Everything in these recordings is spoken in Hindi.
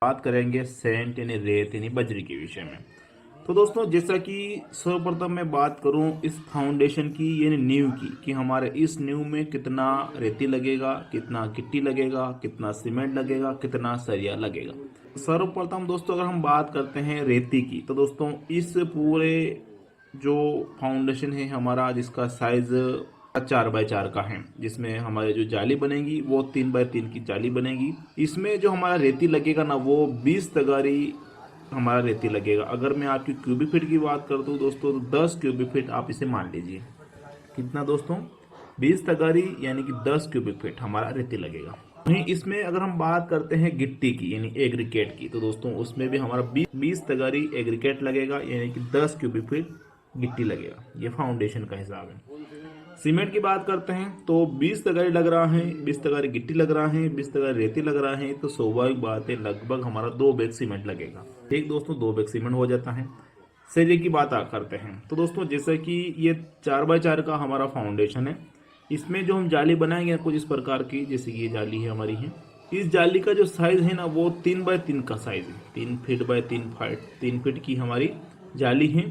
बात करेंगे सेंट यानी रेत यानी बजरी के विषय में। तो दोस्तों, जैसा कि सर्वप्रथम मैं बात करूं इस फाउंडेशन की यानी नींव की कि हमारे इस नींव में कितना रेती लगेगा, कितना गिट्टी लगेगा, कितना सीमेंट लगेगा, कितना सरिया लगेगा। सर्वप्रथम दोस्तों, अगर हम बात करते हैं रेती की, तो दोस्तों इस पूरे जो फाउंडेशन है हमारा, जिसका साइज 4x4 का है, जिसमें हमारे जो जाली बनेगी वो 3x3 की जाली बनेगी। इसमें जो हमारा रेती लगेगा ना, वो 20 तगारी हमारा रेती लगेगा। अगर मैं आपकी क्यूबिक फीट की बात कर दूं दोस्तों, तो 10 क्यूबिक फीट आप इसे मान लीजिए। कितना दोस्तों? 20 तगारी यानी कि 10 क्यूबिक फीट हमारा रेती लगेगा। वहीं इसमें अगर हम बात करते हैं गिट्टी की यानी एग्रीकेट की, तो दोस्तों उसमें भी हमारा 20 तगारी एग्रीकेट लगेगा यानी कि 10 क्यूबिक फीट गिट्टी लगेगा। ये फाउंडेशन का हिसाब है। सीमेंट की बात करते हैं तो 20 तगारी लग रहा है, 20 तगारी गिट्टी लग रहा है, 20 तगारी रेती लग रहा है, तो स्वाभाविक बात है लगभग हमारा 2 बैग सीमेंट लगेगा। ठीक दोस्तों, 2 बैग सीमेंट हो जाता है। सरिये की बात करते हैं तो दोस्तों, जैसे कि ये 4x4 का हमारा फाउंडेशन है, इसमें जो हम जाली बनाएंगे कुछ इस प्रकार की, जैसे ये जाली है हमारी है। इस जाली का जो साइज है ना, वो 3x3 का साइज है। 3 फीट बाय 3 फीट की हमारी जाली है,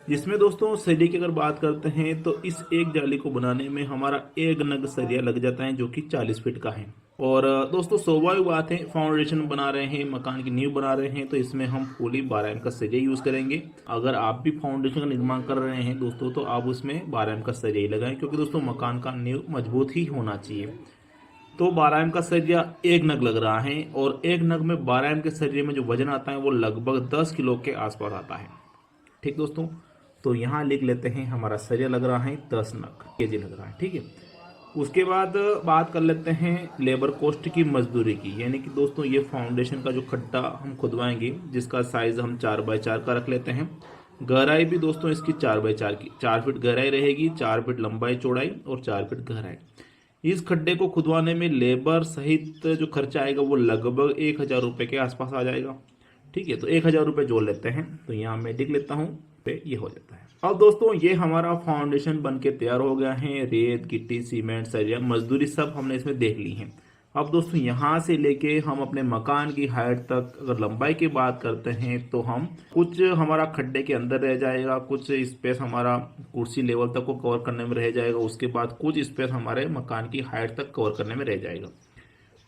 जिसमें दोस्तों सरिये की अगर बात करते हैं तो इस एक जाली को बनाने में हमारा एक नग सरिया लग जाता है, जो कि 40 फीट का है। और दोस्तों स्वाभाविक बात है, फाउंडेशन बना रहे हैं, मकान की नींव बना रहे हैं, तो इसमें हम फुली 12 एम का सरिया यूज करेंगे। अगर आप भी फाउंडेशन का निर्माण कर रहे हैं दोस्तों, तो आप उसमें 12 एम का सरिया ही लगाएं, क्योंकि दोस्तों मकान का नींव मजबूत ही होना चाहिए। तो 12 एम का सरिया एक नग लग रहा है, और एक नग में 12 एम के सरिये में जो वजन आता है वो लगभग 10 किलो के आसपास आता है। ठीक दोस्तों, तो यहाँ लिख लेते हैं हमारा सरिया लग रहा है 10 नग केजी लग रहा है। ठीक है, उसके बाद बात कर लेते हैं लेबर कॉस्ट की, मजदूरी की। यानी कि दोस्तों ये फाउंडेशन का जो खड्डा हम खुदवाएंगे, जिसका साइज हम 4x4 का रख लेते हैं। गहराई भी दोस्तों इसकी 4x4 की 4 फीट गहराई रहेगी, 4 फीट लंबाई चौड़ाई और 4 फीट गहराई। इस खड्डे को खुदवाने में लेबर सहित जो खर्चा आएगा वो लगभग 1000 रुपये के आसपास आ जाएगा। ठीक है, तो 1000 रुपये जोड़ लेते हैं, तो यहाँ मैं लिख लेता हूँ पे ये हो जाता है। अब दोस्तों ये हमारा फाउंडेशन बनके तैयार हो गया है। रेत, गिट्टी, सीमेंट, सरिया, मजदूरी सब हमने इसमें देख ली है। अब दोस्तों यहाँ से लेके हम अपने मकान की हाइट तक अगर लंबाई की बात करते हैं, तो हम कुछ हमारा खड्डे के अंदर रह जाएगा, कुछ स्पेस हमारा कुर्सी लेवल तक को कवर करने में रह जाएगा, उसके बाद कुछ स्पेस हमारे मकान की हाइट तक कवर करने में रह जाएगा।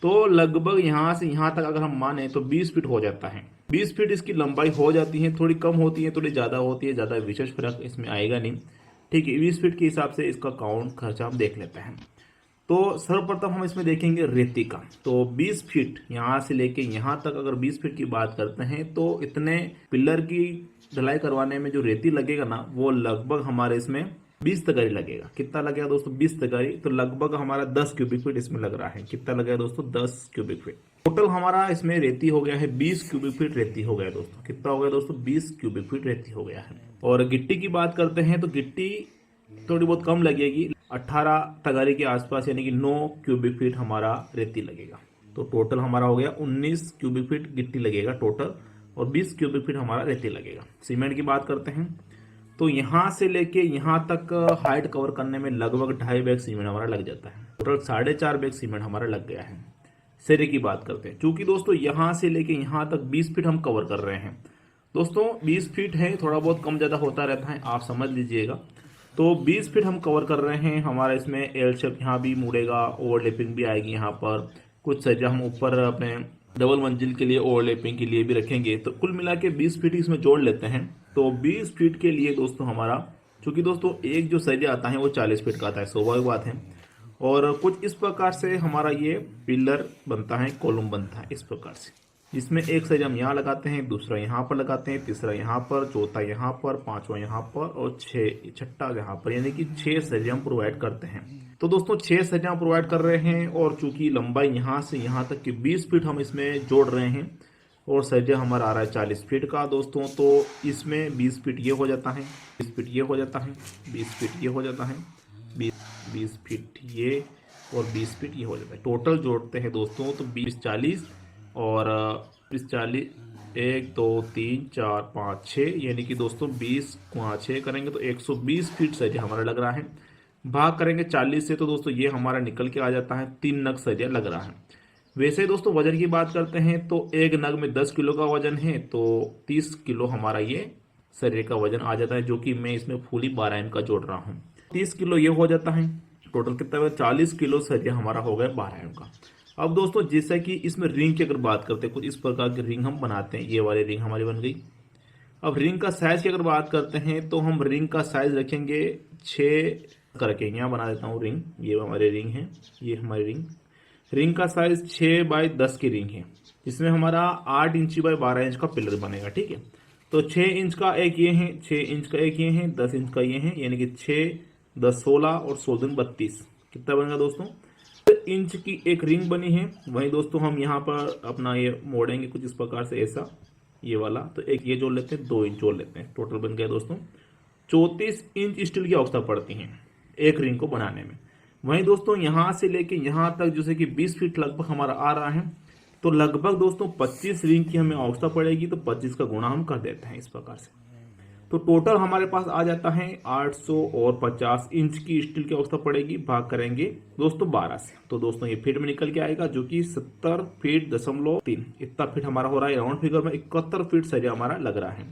तो लगभग यहाँ से यहाँ तक अगर हम माने तो 20 फीट हो जाता है। 20 फीट इसकी लंबाई हो जाती है, थोड़ी कम होती है, थोड़ी ज़्यादा होती है, ज़्यादा विशेष फर्क इसमें आएगा नहीं। ठीक है, 20 फीट के हिसाब से इसका काउंट खर्चा हम देख लेते हैं। तो सर्वप्रथम हम इसमें देखेंगे रेती का। तो 20 फीट यहाँ से लेके यहाँ तक अगर 20 फीट की बात करते हैं, तो इतने पिलर की ढलाई करवाने में जो रेती लगेगा ना, वो लगभग हमारे इसमें 20 तगारी लगेगा। कितना लगेगा दोस्तों? 20 तगारी, तो लगभग हमारा 10 क्यूबिक फीट इसमें लग रहा है। कितना लगेगा दोस्तों? 10 क्यूबिक फीट। टोटल हमारा इसमें रेती हो गया है 20 क्यूबिक फीट रेती हो गया दोस्तों। कितना हो गया दोस्तों? 20 क्यूबिक फीट रेती हो गया है। और गिट्टी की बात करते हैं तो गिट्टी थोड़ी बहुत कम लगेगी, 18 तगारी के आसपास, यानी कि 9 क्यूबिक फीट हमारा रेती लगेगा। तो टोटल हमारा हो गया 19 क्यूबिक फीट गिट्टी लगेगा टोटल, और 20 क्यूबिक फीट हमारा रेती लगेगा। सीमेंट की बात करते हैं तो यहाँ से लेके यहाँ तक हाइट कवर करने में लगभग 2.5 बैग सीमेंट हमारा लग जाता है। टोटल 4.5 बैग सीमेंट हमारा लग गया है। सरिये की बात करते हैं, चूंकि दोस्तों यहाँ से लेके यहाँ तक 20 फीट हम कवर कर रहे हैं। दोस्तों 20 फीट है, थोड़ा बहुत कम ज़्यादा होता रहता है, आप समझ लीजिएगा। तो 20 फीट हम कवर कर रहे हैं। हमारा इसमें एल शेप यहाँ भी मुड़ेगा, ओवरलैपिंग भी आएगी यहाँ पर। कुछ सरिया हम ऊपर अपने डबल मंजिल के लिए ओवरलैपिंग के लिए भी रखेंगे। तो कुल मिला के 20 फीट इसमें जोड़ लेते हैं। तो 20 फीट के लिए दोस्तों हमारा, चूंकि दोस्तों एक जो सरिया आता है वो 40 फीट का आता है, स्वाभाविक बात है। और कुछ इस प्रकार से हमारा ये पिलर बनता है, कॉलम बनता है इस प्रकार से, जिसमें एक सरिया हम यहाँ लगाते हैं, दूसरा यहाँ पर लगाते हैं, तीसरा यहाँ पर, चौथा यहाँ पर, पांचवा यहाँ पर, और छठा यहाँ पर, यानी कि 6 सरिया हम प्रोवाइड करते हैं। तो दोस्तों 6 सरिया प्रोवाइड कर रहे हैं, और चूंकि लंबाई यहाँ से यहाँ तक की 20 फीट हम इसमें जोड़ रहे हैं, और सरिया हमारा आ रहा है 40 फीट का दोस्तों। तो इसमें 20 फीट ये हो जाता है, 20 फीट ये हो जाता है, 20 फीट ये हो जाता है, 20 फीट ये, और 20 फीट ये हो जाता है। टोटल जोड़ते हैं दोस्तों तो 20 40 और 20 40, 1 2 3 4 5 6, यानी कि दोस्तों 20 गुणा 6 करेंगे तो 120 फीट सरिया हमारा लग रहा है। भाग करेंगे 40 से तो दोस्तों ये हमारा निकल के आ जाता है 3 नग सरिया लग रहा है। वैसे ही दोस्तों वजन की बात करते हैं तो एक नग में 10 किलो का वजन है, तो 30 किलो हमारा ये शरीर का वजन आ जाता है, जो कि मैं इसमें फुली 12 एम का जोड़ रहा हूँ। 30 किलो ये हो जाता है, टोटल कितना हुआ? 40 किलो शरीर हमारा हो गया 12 एम का। अब दोस्तों जैसा कि इसमें रिंग की अगर बात करते हैं, कुछ इस प्रकार की रिंग हम बनाते हैं। ये वाली रिंग हमारी बन गई। अब रिंग का साइज की अगर बात करते हैं तो हम रिंग का साइज रखेंगे 6 करके। यहाँ बना देता हूँ रिंग, ये हमारी रिंग है, ये हमारी रिंग का साइज 6x10 की रिंग है, जिसमें हमारा 8 इंची बाय 12 इंच का पिलर बनेगा। ठीक है, तो 6 इंच का एक ये है, 6 इंच का एक ये है, 10 इंच का ये है, यानी कि 6, 10, 16 और 16 32। कितना बनेगा दोस्तों? 6 इंच की एक रिंग बनी है। वहीं दोस्तों हम यहाँ पर अपना ये मोड़ेंगे कुछ इस प्रकार से, ऐसा ये वाला, तो एक ये जोड़ लेते हैं, 2 इंच जोड़ लेते हैं, टोटल बन गया दोस्तों 34 इंच स्टील की आवश्यकता पड़ती है एक रिंग को बनाने में। वहीं दोस्तों यहाँ से लेके यहाँ तक जैसे कि 20 फीट लगभग हमारा आ रहा है, तो लगभग दोस्तों 25 रिंग की हमें आवश्यकता पड़ेगी, तो 25 का गुणा हम कर देते हैं इस प्रकार से। तो टोटल हमारे पास आ जाता है 800 और 50 इंच की स्टील की आवश्यकता पड़ेगी, भाग करेंगे दोस्तों 12 से, तो दोस्तों ये फीट में निकल के आएगा, जो कि 70 फीट दशमलव 3 इतना फीट हमारा हो रहा है। राउंड फिगर में 71 फीट सरिया हमारा लग रहा है।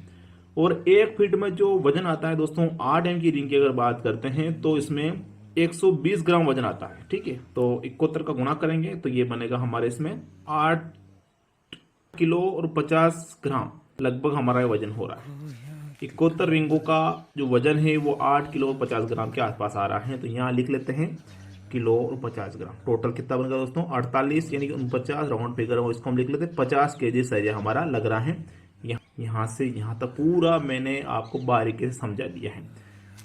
और एक फीट में जो वजन आता है दोस्तों 8 एम की रिंग की अगर बात करते हैं तो इसमें 120 ग्राम वजन आता है। ठीक है, तो 71 का गुणा करेंगे तो ये बनेगा हमारे इसमें 8 किलो और 50 ग्राम लगभग हमारा वजन हो रहा है। 71 रिंगों का जो वजन है वो 8 किलो और 50 ग्राम के आसपास आ रहा है, तो यहाँ लिख लेते हैं किलो और 50 ग्राम। टोटल कितना बनेगा दोस्तों? 48 यानी कि 49 राउंड फिगर है, इसको हम लिख लेते हैं 50 केजी सरिया हमारा लग रहा है। यहाँ से यहाँ तक पूरा मैंने आपको बारीकी से समझा दिया है।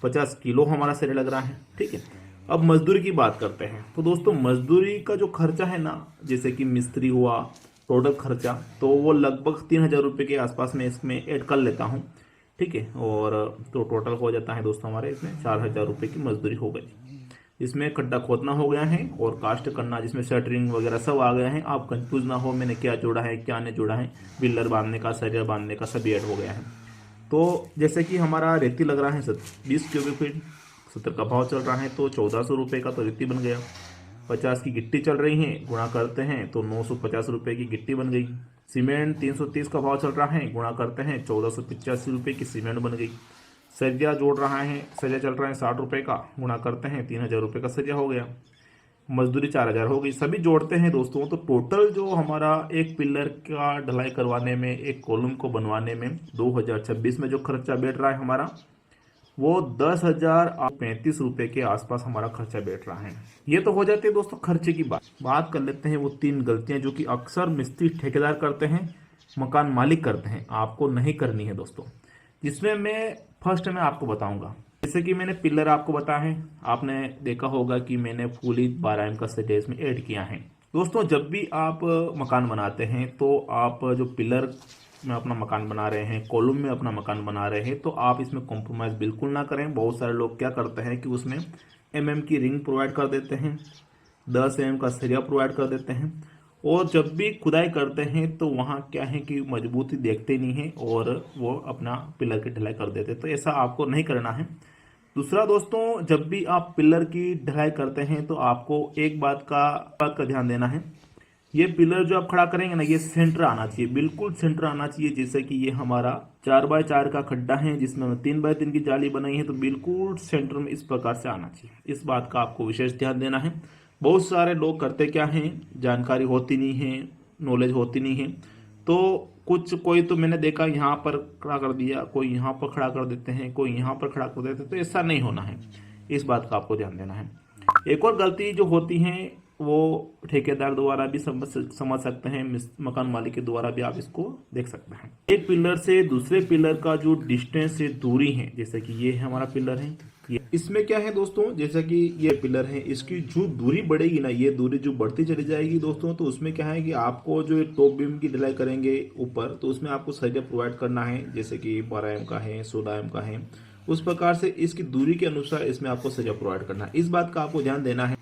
50 किलो हमारा सरिया लग रहा है। ठीक है, अब मजदूरी की बात करते हैं। तो दोस्तों मजदूरी का जो खर्चा है ना, जैसे कि मिस्त्री हुआ, टोटल खर्चा, तो वो लगभग 3000 रुपये के आसपास में इसमें ऐड कर लेता हूँ। ठीक है, और तो टोटल हो जाता है दोस्तों हमारे इसमें 4000 रुपये की मजदूरी हो गई। इसमें खड्डा खोदना हो गया है और कास्ट करना, जिसमें शटरिंग वगैरह सब आ गया है। आप कंफ्यूज ना हो मैंने क्या जोड़ा है क्या नहीं जोड़ा है, बिल्डर बांधने का, सरिया बांधने का सभी ऐड हो गया है। तो जैसे कि हमारा रेती लग रहा है 20 क्यूबिक फीट, 70 का भाव चल रहा है, तो 1400 रुपये का तो रेती बन गया। 50 की गिट्टी चल रही है, गुणा करते हैं तो 950 रुपये की गिट्टी बन गई। सीमेंट 330 का भाव चल रहा है, गुणा करते हैं 1485 रुपये की सीमेंट बन गई। सरिया जोड़ रहा है, सरिया चल रहा है 60 रुपये का, गुणा करते हैं 3000 रुपये का सरिया हो गया। मजदूरी 4000 हो गई। सभी जोड़ते हैं दोस्तों, तो टोटल जो हमारा एक पिलर का ढलाई करवाने में, एक कॉलम को बनवाने में 2026 में जो खर्चा बैठ रहा है हमारा, वो 10,035 रुपये के आसपास हमारा खर्चा बैठ रहा है। ये तो हो जाती है दोस्तों खर्चे की बात कर लेते हैं वो 3 गलतियां जो कि अक्सर मिस्त्री ठेकेदार करते हैं, मकान मालिक करते हैं, आपको नहीं करनी है दोस्तों। जिसमें मैं फर्स्ट में आपको बताऊंगा, जैसे कि मैंने पिलर आपको बताया है, आपने देखा होगा कि मैंने फुली 12 एम का सरिया इसमें ऐड किया है। दोस्तों जब भी आप मकान बनाते हैं तो आप जो पिलर में अपना मकान बना रहे हैं, कॉलम में अपना मकान बना रहे हैं, तो आप इसमें कॉम्प्रोमाइज़ बिल्कुल ना करें। बहुत सारे लोग क्या करते हैं कि उसमें MM की रिंग प्रोवाइड कर देते हैं, 10 MM का सरिया प्रोवाइड कर देते हैं, और जब भी खुदाई करते हैं तो वहाँ क्या है कि मजबूती देखते नहीं है और वो अपना पिलर की ढलाई कर देते हैं। तो ऐसा आपको नहीं करना है। दूसरा दोस्तों, जब भी आप पिलर की ढलाई करते हैं तो आपको एक बात का ध्यान देना है, ये पिलर जो आप खड़ा करेंगे ना, ये सेंटर आना चाहिए, बिल्कुल सेंटर आना चाहिए। जैसे कि ये हमारा 4x4 का खड्डा है जिसमें 3x3 की जाली बनाई है, तो बिल्कुल सेंटर में इस प्रकार से आना चाहिए। इस बात का आपको विशेष ध्यान देना है। बहुत सारे लोग करते क्या हैं, जानकारी होती नहीं है, नॉलेज होती नहीं है, तो कोई तो मैंने देखा यहाँ पर खड़ा कर दिया, कोई यहाँ पर खड़ा कर देते हैं, कोई यहाँ पर खड़ा कर देते हैं, तो ऐसा नहीं होना है। इस बात का आपको ध्यान देना है। एक और गलती जो होती है वो ठेकेदार द्वारा भी समझ सकते हैं, मकान मालिक के द्वारा भी आप इसको देख सकते हैं। एक पिलर से दूसरे पिलर का जो डिस्टेंस है, दूरी है, जैसे कि ये हमारा पिलर है, ये इसमें क्या है दोस्तों, जैसा कि ये पिलर है, इसकी जो दूरी बढ़ेगी ना, ये दूरी जो बढ़ती चली जाएगी दोस्तों, तो उसमें क्या है कि आपको जो टॉप बीम की ढलाई करेंगे ऊपर, तो उसमें आपको सरिया प्रोवाइड करना है, जैसे कि 12 M का है, 16 M का है, उस प्रकार से इसकी दूरी के अनुसार इसमें आपको सरिया प्रोवाइड करना है। इस बात का आपको ध्यान देना है।